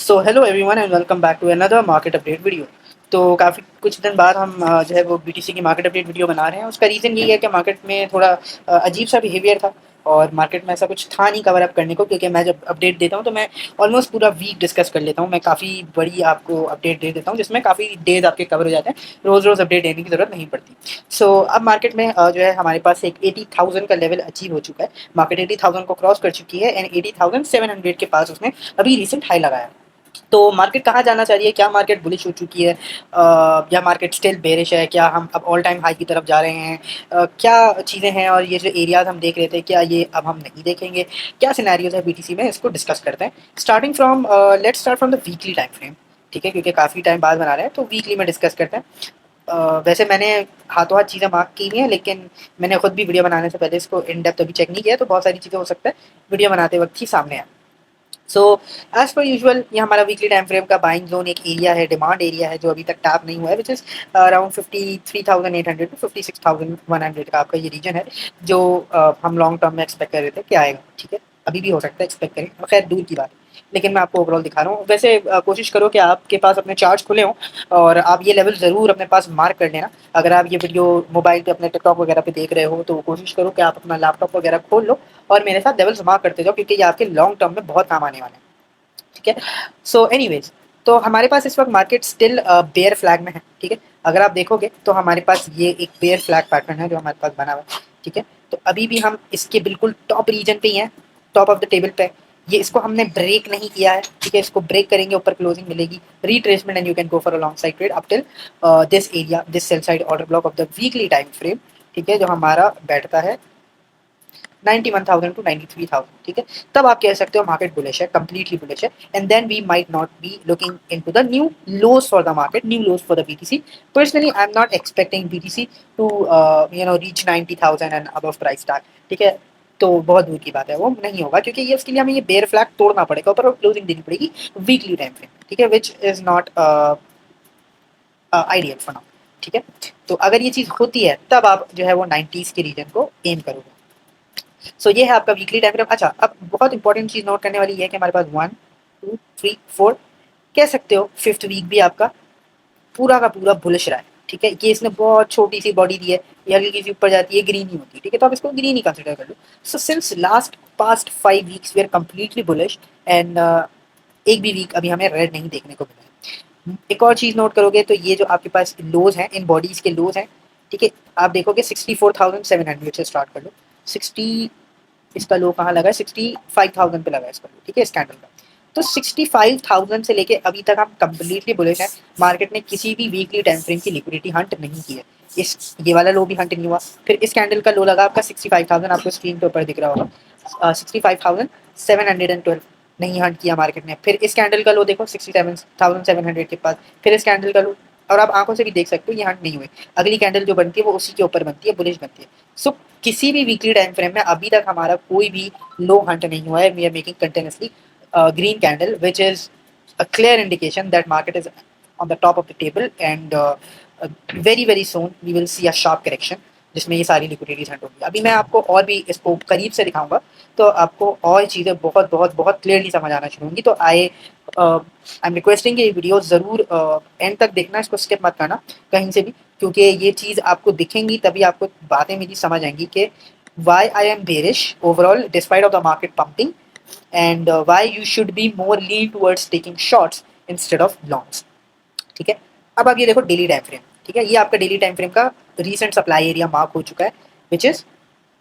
So hello everyone and welcome back to another market update video. तो काफ़ी कुछ दिन बाद हम जो है वो बीटीसी की मार्केट अपडेट वीडियो बना रहे हैं। उसका रीज़न ये है कि मार्केट में थोड़ा अजीब सा बिहेवियर था और मार्केट में ऐसा कुछ था नहीं कवर अप करने को, क्योंकि मैं जब अपडेट देता हूँ तो मैं ऑलमोस्ट पूरा वीक डिस्कस कर लेता हूँ। मैं काफ़ी बड़ी आपको अपडेट दे देता हूँ जिसमें काफ़ी डेज आपके कवर हो जाते हैं। रोज़ रोज़ अपडेट देने की ज़रूरत नहीं पड़ती। सो अब मार्केट में जो है हमारे पास एक 80,000 का लेवल अचीव हो चुका है। मार्केट 80,000 को क्रॉस कर चुकी है एंड 80,700 के पास उसने अभी रिसेंट हाई लगाया। तो मार्केट कहाँ जाना चाह रही है? क्या मार्केट बुलिश हो चुकी है या मार्केट स्टिल बेरिश है? क्या हम अब ऑल टाइम हाई की तरफ जा रहे हैं? क्या चीज़ें हैं और ये जो एरियाज़ हम देख रहे थे क्या ये अब हम नहीं देखेंगे? क्या सिनेरियोज है बीटीसी में, इसको डिस्कस करते हैं। Starting from let's start from the weekly time frame. ठीक है, क्योंकि काफ़ी टाइम बाद बना रहे हैं तो वीकली में डिस्कस करते हैं। वैसे मैंने हाथों हाथ चीज़ें मार्क की हुई हैं, लेकिन मैंने खुद भी वीडियो बनाने से पहले इसको इन डेप्थ अभी चेक नहीं किया, तो बहुत सारी चीज़ें हो सकता है वीडियो बनाते वक्त ही सामने आए। सो एज पर यूजुअल ये हमारा वीकली टाइम फ्रेम का बाइंग जोन एक एरिया है, डिमांड एरिया है जो अभी तक टैप नहीं हुआ है, विच इज़ अराउंड 53,800 टू 56,100 का आपका ये रीजन है जो हम लॉन्ग टर्म में एक्सपेक्ट कर रहे थे कि आएगा। ठीक है, अभी भी हो सकता है, एक्सपेक्ट करें, और खैर दूर की बात है, लेकिन मैं आपको ओवरऑल दिखा रहा हूँ। वैसे कोशिश करो कि आपके पास अपने चार्ट्स खुले हों और आप ये लेवल ज़रूर अपने पास मार्क कर लेना। अगर आप ये वीडियो मोबाइल पे अपने टिकटॉक वगैरह पे देख रहे हो तो कोशिश करो कि आप अपना लैपटॉप वगैरह खोल लो और मेरे साथ लेवल्स मार्क करते जाओ, क्योंकि ये आपके लॉन्ग टर्म में बहुत काम आने वाले हैं। ठीक है, सो एनीवेज, तो हमारे पास इस वक्त मार्केट स्टिल बेयर फ्लैग में है। ठीक है, अगर आप देखोगे तो हमारे पास ये एक बेयर फ्लैग पैटर्न है जो हमारे पास बना हुआ है। ठीक है, तो अभी भी हम इसके बिल्कुल टॉप रीजन पे ही हैं, टॉप ऑफ द टेबल पे। ये इसको हमने ब्रेक नहीं किया है। ठीक है, इसको ब्रेक करेंगे, ऊपर क्लोजिंग मिलेगी, retracement, and you can go for a long side trade up till this area, this sell side order block of the weekly time frame. ठीक है, जो हमारा बैठता है 91,000 टू 93,000। ठीक है, तब आप कह सकते हो मार्केट बुलिश है, कंप्लीटली बुलिश है, and then we might not be looking into the new lows for the market, new lows for the BTC. Personally I am not expecting BTC to reach 90,000 and above price tag. ठीक है, तो बहुत दूर की बात है, वो नहीं होगा, क्योंकि ये उसके लिए हमें ये बेयर फ्लैग तोड़ना पड़ेगा, ऊपर क्लोजिंग देनी पड़ेगी वीकली टाइम फ्रेम। ठीक है, which is not ideal for now. ठीक है, तो अगर ये चीज़ होती है तब आप जो है वो 90s के रीजन को एम करोगे। सो ये है आपका वीकली टाइम फ्रेम। अच्छा, अब बहुत इंपॉर्टेंट चीज़ नोट करने वाली है कि हमारे पास 1 2 3 4 कह सकते हो फिफ्थ वीक भी आपका पूरा का पूरा बुलिश रहा है। ठीक है, ये इसने बहुत छोटी सी बॉडी दी है, ये हल्की सी ऊपर जाती है, ग्रीन ही होती है। ठीक है, तो आप इसको ग्रीन ही कंसिडर कर लो। So since last past 5 weeks we are completely bullish and एक भी वीक अभी हमें रेड नहीं देखने को मिला है। एक और चीज़ नोट करोगे तो ये जो आपके पास लोज हैं, इन बॉडीज़ के लोज हैं। ठीक है, आप देखोगे 64,700 से स्टार्ट कर लो। 60 इसका लो कहाँ लगा है? 65,000 पे लगा है इसका लो। ठीक है, इस कैंडल का। तो 65,000 से लेके अभी तक हम कंप्लीटली बुलिश हैं। मार्केट ने किसी भी वीकली टाइम फ्रेम की लिक्विडिटी हंट नहीं की है। इस ये वाला लो भी हंट नहीं हुआ। फिर इस कैंडल का लो लगा आपका 65,000, आपको स्क्रीन के ऊपर दिख रहा होगा 65,712, नहीं हंट किया मार्केट ने। फिर इस कैंडल का लो देखो 67,700 के पास, फिर इस कैंडल का लो, और आप आंखों से भी देख सकते हो ये हंट नहीं हुए। अगली कैंडल जो बनती है वो उसी के ऊपर बनती है, बुलिश बनती है। सो किसी भी वीकली टाइम फ्रेम में अभी तक हमारा कोई भी लो हंट नहीं हुआ है। We are making continuously green candle, which is a clear indication that market is on the top of the table, and very very soon we will see a sharp correction जिसमें ये सारी लिक्विडिटीज Hunt होगी। अभी मैं आपको और भी इसको करीब से दिखाऊंगा तो आपको और चीज़ें बहुत बहुत बहुत क्लियरली समझ आना शुरू होंगी। तो आई एम रिक्वेस्टिंग ये वीडियो ज़रूर एंड तक देखना, इसको स्किप मत करना कहीं से भी, क्योंकि ये चीज़ आपको दिखेंगी तभी आपको बातें मेरी समझ आएंगी कि why I am bearish overall despite of the market pumping, and why you should be more lean towards taking shorts instead of longs। ठीक है, अब आप ये देखो डेली टाइम फ्रेम। ठीक है, ये आपका डेली टाइम फ्रेम का रीसेंट सप्लाई एरिया मार्क हो चुका है, विच इज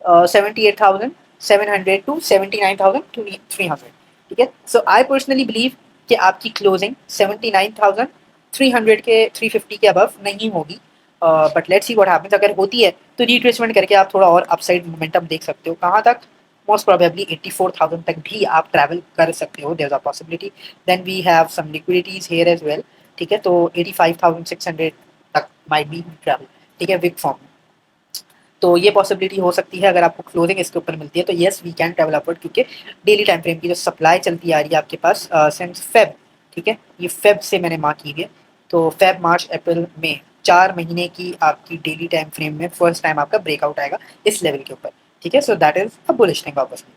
78,700 टू 79,300। ठीक है, सो आई पर्सनली बिलीव कि आपकी क्लोजिंग 79,300 के 350 के अबव नहीं होगी, but let's see what happens. अगर होती है तो रिट्रेसमेंट करके आप थोड़ा और अपसाइड मोमेंटम देख सकते हो। कहाँ तक? मोस्ट प्रोबेबली 84,000 तक भी आप ट्रैवल कर सकते हो, there is a possibility. Then we have some liquidities here as well. ठीक है, तो 85,600 तक माइट बी ट्रैवल। ठीक है, विक फॉर्म में, तो ये पॉसिबिलिटी हो सकती है अगर आपको क्लोजिंग इसके ऊपर मिलती है तो yes we can travel upward, क्योंकि डेली टाइम फ्रेम की जो सप्लाई चलती आ रही है आपके पास सिंस फेब। ठीक है, ये फेब से मैंने मार्क की है, तो फेब मार्च अप्रैल मई 4 महीने की आपकी डेली टाइम फ्रेम में फर्स्ट टाइम आपका ब्रेकआउट आएगा इस लेवल के ऊपर। ठीक है, so that is a bullish thing obviously.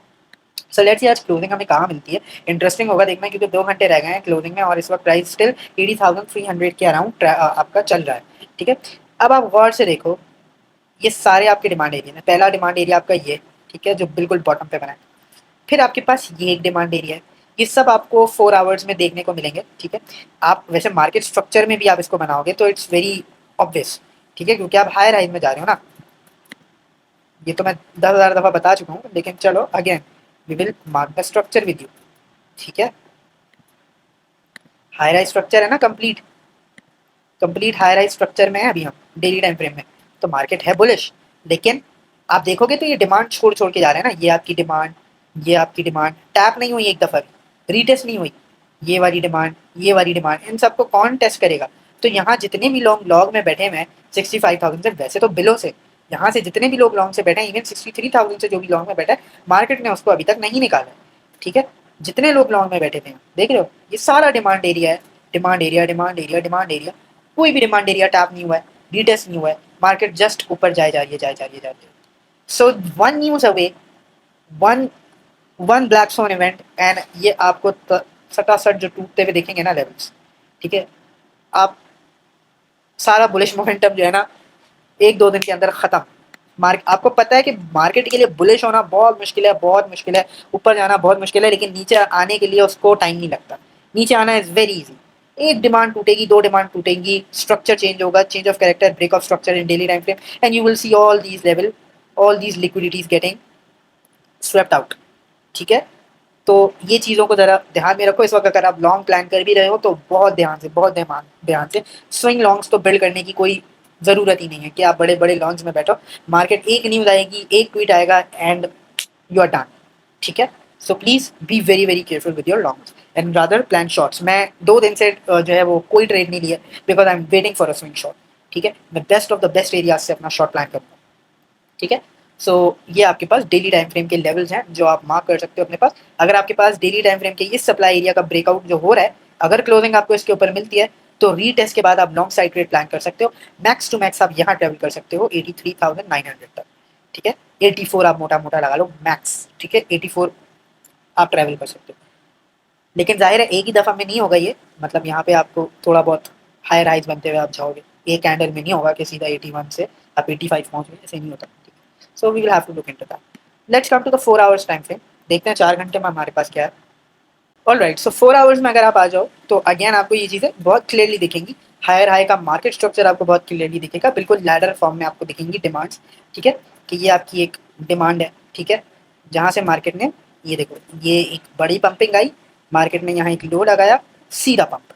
So let's see आज क्लोजिंग हमें कहाँ मिलती है। इंटरेस्टिंग होगा देखना क्योंकि 2 घंटे रह गए हैं क्लोजिंग में और इस वक्त प्राइस स्टिल 80,300 के अराउंड आपका चल रहा है। ठीक है, अब आप गौर से देखो, ये सारे आपके डिमांड एरिया हैं। पहला डिमांड एरिया आपका ये, ठीक है, जो बिल्कुल बॉटम पे बना है। फिर आपके पास ये एक डिमांड एरिया है। ये सब आपको 4 आवर्स में देखने को मिलेंगे। ठीक है, आप वैसे मार्केट स्ट्रक्चर में भी आप इसको बनाओगे तो इट्स वेरी ऑब्वियस। ठीक है, क्योंकि आप हायर हाई में जा रहे हो ना। ये तो मैं 10,000 दफ़ा बता चुका हूँ, लेकिन चलो again we will mark the structure with you. ठीक है, हाई राइज स्ट्रक्चर है ना, complete complete high rise structure में है अभी हम डेली टाइम फ्रेम में। तो मार्केट है बुलिश, लेकिन आप देखोगे तो ये डिमांड छोड़ छोड़ के जा रहे हैं ना। ये आपकी डिमांड, ये आपकी डिमांड टैप नहीं हुई एक दफ़ा भी, रीटेस्ट नहीं हुई। ये वाली डिमांड, ये वाली डिमांड, इन सबको कौन टेस्ट करेगा? तो यहाँ जितने भी लोग लॉन्ग में बैठे हुए हैं 65,000 से, वैसे तो बिलो से, यहाँ से जितने भी लोग लॉन्ग से बैठे हैं, इवन 63,000 से जो भी लॉन्ग में बैठा है, मार्केट ने उसको अभी तक नहीं निकाला है। ठीक है, जितने लोग लॉन्ग में बैठे थे, देख रहे हो, ये सारा डिमांड एरिया है। Demand area, demand area, demand area, कोई भी डिमांड एरिया टैप नहीं हुआ है, रीटेस्ट नहीं हुआ है। मार्केट जस्ट ऊपर जाए जा रही है, जाए जा रही है, जा रही है। So one news away, one one black swan event, and ये आपको सटासट जो टूटते हुए देखेंगे ना लेवल्स। ठीक है, आप सारा बुलिश मोमेंटम जो है ना 1-2 दिन के अंदर खत्म। आपको पता है कि मार्केट के लिए बुलिश होना बहुत मुश्किल है, बहुत मुश्किल है, ऊपर जाना बहुत मुश्किल है, लेकिन नीचे आने के लिए उसको टाइम नहीं लगता। नीचे आना इज वेरी इजी। एक डिमांड टूटेगी, 2 डिमांड टूटेंगी, स्ट्रक्चर चेंज होगा, change of character, break of structure in daily time frame, and you will see all these level, all these liquidities getting swept out. ठीक है, तो ये चीज़ों को ज़रा ध्यान में रखो। इस वक्त अगर आप लॉन्ग प्लान कर भी रहे हो तो बहुत ध्यान से, बहुत ध्यान से स्विंग लॉन्ग्स तो बिल्ड करने की कोई ज़रूरत ही नहीं है कि आप बड़े बड़े लॉन्ग्स में बैठो। मार्केट एक न्यूज़ आएगी, एक ट्वीट आएगा एंड यू आर डन। ठीक है, so please be very very careful with your longs and rather plan shorts. मैं 2 दिन से जो है वो कोई ट्रेड नहीं लिया because I am waiting for a swing short. ठीक है, मैं best of the best areas से अपना शॉर्ट प्लान करूँगा। ठीक है, सो ये आपके पास डेली टाइम फ्रेम के लेवल्स हैं जो आप मार्क कर सकते हो अपने पास। अगर आपके पास डेली टाइम फ्रेम के इस सप्लाई एरिया का ब्रेकआउट जो हो रहा है, अगर क्लोजिंग आपको इसके ऊपर मिलती है तो रीटेस्ट के बाद आप लॉन्ग साइड ट्रेड प्लान कर सकते हो। मैक्स टू मैक्स आप यहाँ ट्रेवल कर सकते हो 83,900 तक। ठीक है, 84 आप मोटा मोटा लगा लो मैक्स। ठीक है, 84 आप ट्रैवल कर सकते हो, लेकिन जाहिर है एक ही दफ़ा में नहीं होगा ये। मतलब यहाँ पे आपको थोड़ा बहुत हायर हाइज बनते हुए आप जाओगे, एक कैंडल में नहीं होगा कि सीधा 81 से आप 85 पहुँच गए, ऐसे नहीं होता। So we will have to look into that. Let's come to the 4 hours time frame. देखते हैं 4 घंटे में हमारे पास क्या है। ऑल राइट, सो 4 आवर्स में अगर आप आ जाओ तो अगेन आपको ये चीज़ें बहुत क्लियरली दिखेंगी। हायर हाई का मार्केट स्ट्रक्चर आपको बहुत क्लियरली दिखेगा, बिल्कुल लैडर फॉर्म में आपको दिखेंगी डिमांड्स। ठीक है, कि ये आपकी एक डिमांड है। ठीक है, जहाँ से मार्केट ने, ये देखो, ये एक बड़ी पंपिंग आई, मार्केट ने यहाँ एक लो लगाया, सीधा पंप,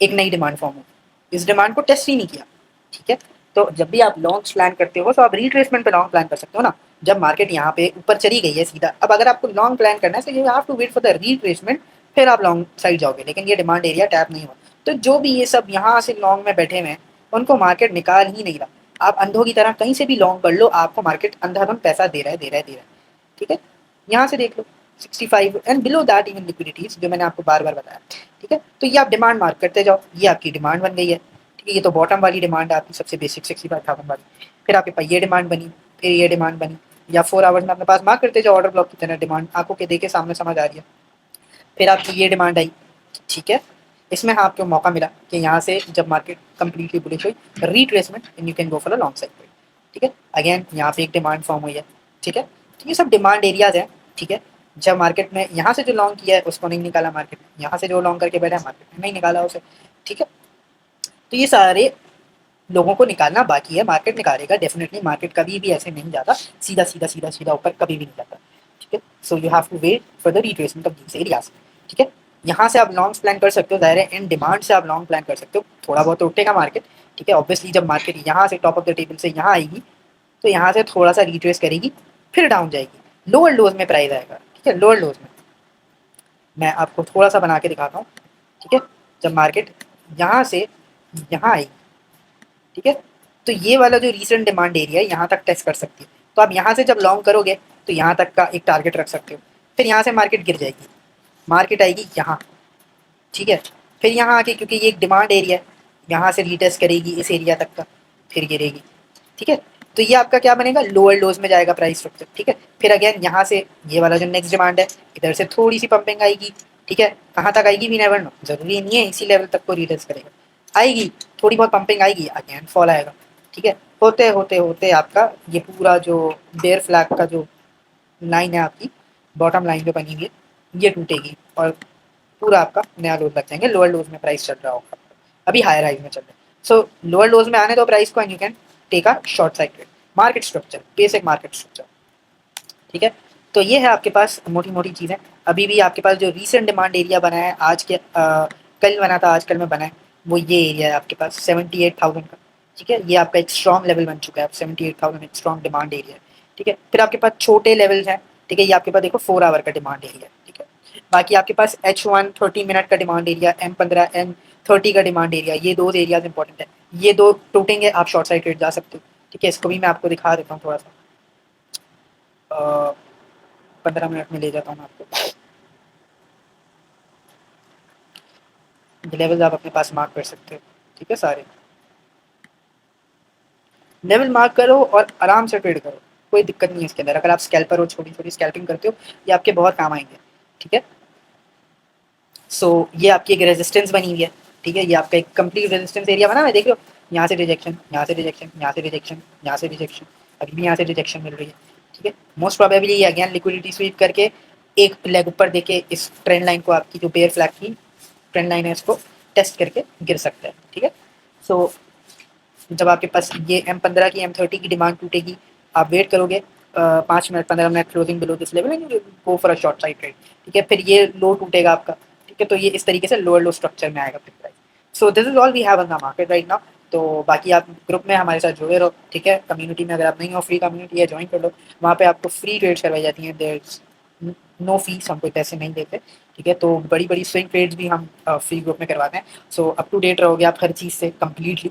एक नई डिमांड फॉर्म हुई। इस डिमांड को टेस्ट ही नहीं किया। ठीक है, तो जब भी आप लॉन्ग प्लान करते हो तो आप रिट्रेसमेंट पे लॉन्ग प्लान कर सकते हो ना। जब मार्केट यहाँ पे ऊपर चली गई है सीधा, अब अगर आपको लॉन्ग प्लान करना है तो you have to wait for the retracement, फिर आप लॉन्ग साइड जाओगे। लेकिन ये डिमांड एरिया टैप नहीं हुआ, तो जो भी ये सब यहाँ से लॉन्ग में बैठे हुए हैं उनको मार्केट निकाल ही नहीं रहा। आप अंधों की तरह कहीं से भी लॉन्ग कर लो, आपको मार्केट अंधाधुन पैसा दे रहा है, दे रहा है, दे रहा है। ठीक है, यहाँ से देख लो 65 एंड बिलो दैट इवन लिक्विडिटीज, जो मैंने आपको बार बार बताया। ठीक है, तो ये आप डिमांड मार्क करते जाओ, ये आपकी डिमांड बन गई है। ठीक है, ये तो बॉटम वाली डिमांड है आपकी, सबसे बेसिक 65,000 वाली। फिर आपके पास ये डिमांड बनी, फिर ये डिमांड बनी, या 4 आवर्स में अपने पास मार्क करते जाओ ऑर्डर ब्लॉक की तरह। डिमांड आपको के देखे सामने समझ आ रही है। फिर आपकी ये डिमांड आई। ठीक है, इसमें हाँ आपको मौका मिला कि यहाँ से जब मार्केट कंप्लीटली बुलिश हुई, retracement and you can go for a long side. ठीक है, अगेन यहाँ पे एक डिमांड फॉर्म हुई है। ठीक है, तो ये सब डिमांड एरियाज हैं। ठीक है, जब मार्केट में यहाँ से जो लॉन्ग किया है उसको नहीं निकाला मार्केट ने, यहाँ से जो लॉन्ग करके बैठा है मार्केट ने नहीं निकाला उसे। ठीक है, तो ये सारे लोगों को निकालना बाकी है, मार्केट निकालेगा डेफिनेटली। मार्केट कभी भी ऐसे नहीं जाता सीधा सीधा सीधा सीधा ऊपर, कभी भी नहीं जाता। ठीक है, so you have to wait for the retracement of these areas. ठीक है, यहाँ से आप लॉन्ग प्लान कर सकते हो, दायरे इन डिमांड से आप लॉन्ग प्लान कर सकते हो। थोड़ा बहुत उठेगा मार्केट। ठीक है, ऑब्वियसली जब मार्केट यहाँ से टॉप ऑफ द टेबल से यहाँ आएगी तो यहाँ से थोड़ा सा रिट्रेस करेगी, फिर डाउन जाएगी, लोअर लोज में प्राइस आएगा। ठीक है, लोअर लोज में मैं आपको थोड़ा सा बना के दिखाता हूँ। ठीक है, जब मार्केट यहाँ से यहाँ आएगी, ठीक है, तो ये वाला जो रीसेंट डिमांड एरिया है यहाँ तक टेस्ट कर सकती है। तो आप यहाँ से जब लॉन्ग करोगे तो यहाँ तक का एक टारगेट रख सकते हो। फिर यहाँ से मार्केट गिर जाएगी, मार्केट आएगी यहाँ। ठीक है, फिर यहाँ आके, क्योंकि ये एक डिमांड एरिया है, यहाँ से रीटेस्ट करेगी इस एरिया तक का, फिर गिरेगी। ठीक है, तो ये आपका क्या बनेगा, लोअर लोज में जाएगा प्राइस स्ट्रक्चर, ठीक है। फिर अगेन यहाँ से ये वाला जो नेक्स्ट डिमांड है, इधर से थोड़ी सी पंपिंग आएगी, ठीक है। कहाँ तक आएगी वी नेवर नो, जरूरी नहीं है इसी लेवल तक को रिटेस्ट करेगा, आएगी थोड़ी बहुत पंपिंग आएगी, अगेन फॉल आएगा, ठीक है। होते होते होते आपका ये पूरा जो बेयर फ्लैग का जो लाइन है आपकी बॉटम लाइन पे बनी हुई है, ये टूटेगी और पूरा आपका नया लोज लग जाएंगे। लोअर लोज में प्राइस चल रहा होगा, अभी हायर हाइज में चल रहा है। सो लोअर लोज में आने दो प्राइस को and you can take a short side trade. Market structure, basic market structure, ठीक है। तो ये है आपके पास मोटी मोटी चीज़ें। अभी भी आपके पास जो रीसेंट डिमांड एरिया बना है आज के कल बना था, आजकल में बना है, वो ये एरिया है आपके पास 78,000 का, ठीक है। ये आपका एक स्ट्रॉन्ग लेवल बन चुका है, 78,000 एक स्ट्रॉन्ग डिमांड एरिया है, ठीक है। फिर आपके पास छोटे लेवल्स हैं, ठीक है। ये आपके पास देखो 4 आवर का डिमांड एरिया है, ठीक है। बाकी आपके पास H1 30 मिनट का डिमांड एरिया, M15 M30 का डिमांड एरिया, ये दो एरियाज इंपॉर्टेंट है। ये दो टूटेंगे आप शॉर्ट साइड ट्रेड जा सकते हो, ठीक है। इसको भी मैं आपको दिखा देता हूँ थोड़ा सा, 15 मिनट में ले जाता हूँ मैं आपको। लेवल्स आप अपने पास मार्क कर सकते हो, ठीक है। सारे लेवल मार्क करो और आराम से ट्रेड करो, कोई दिक्कत नहीं है इसके अंदर। अगर आप स्कैल्पर हो, छोटी छोटी स्कैल्पिंग करते हो, ये आपके बहुत काम आएंगे, ठीक है। सो ये आपकी एक रेजिस्टेंस बनी हुई है, ठीक है। ये आपका एक कंप्लीट रेजिस्टेंस एरिया बना है, देख लो। यहाँ से रिजेक्शन, यहाँ से रिजेक्शन, यहाँ से रिजेक्शन, यहाँ से रिजेक्शन, अभी भी यहाँ से रिजेक्शन मिल रही है, ठीक है। मोस्ट प्रोबेबली ये अगेन लिक्विडिटी स्वीप करके एक लेग ऊपर देके इस ट्रेंड लाइन को, आपकी जो बेयर फ्लैग की ट्रेंड लाइन है, इसको टेस्ट करके गिर सकता है, ठीक है। सो जब आपके पास ये M15 की M30 की डिमांड टूटेगी, आप वेट करोगे 5 minute 15 minute closing below this level and go for a short side trade, ठीक है। फिर ये लो टूटेगा आपका, ठीक है। तो ये इस तरीके से लोअर लो स्ट्रक्चर में आएगा फिर price. So this is all we have in the market right now. तो बाकी आप ग्रुप में हमारे साथ जुड़े रहो, ठीक है। कम्युनिटी में अगर आप नहीं हो, फ्री कम्युनिटी है, ज्वाइन कर लो। वहाँ पे आपको फ्री ट्रेड्स करवाई जाती हैं, देयर नो फीस, हम कोई पैसे नहीं देते, ठीक है। तो बड़ी बड़ी स्विंग ट्रेड्स भी हम फ्री ग्रुप में करवाते हैं। सो अप टू डेट रहोगे आप हर चीज़ से कम्प्लीटली,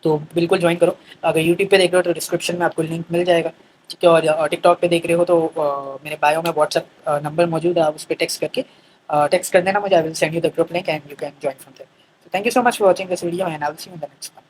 तो बिल्कुल ज्वाइन करो। अगर यूट्यूब पे देख रहे हो तो डिस्क्रिप्शन में आपको लिंक मिल जाएगा, ठीक है। और टिकटॉक पे देख रहे हो तो मेरे बायो में व्हाट्सएप नंबर मौजूद है, आप उस पर टेक्स्ट कर देना मुझे, I will send you the group link and you can join from there. So thank you so much for watching this video and I'll see you in the next one.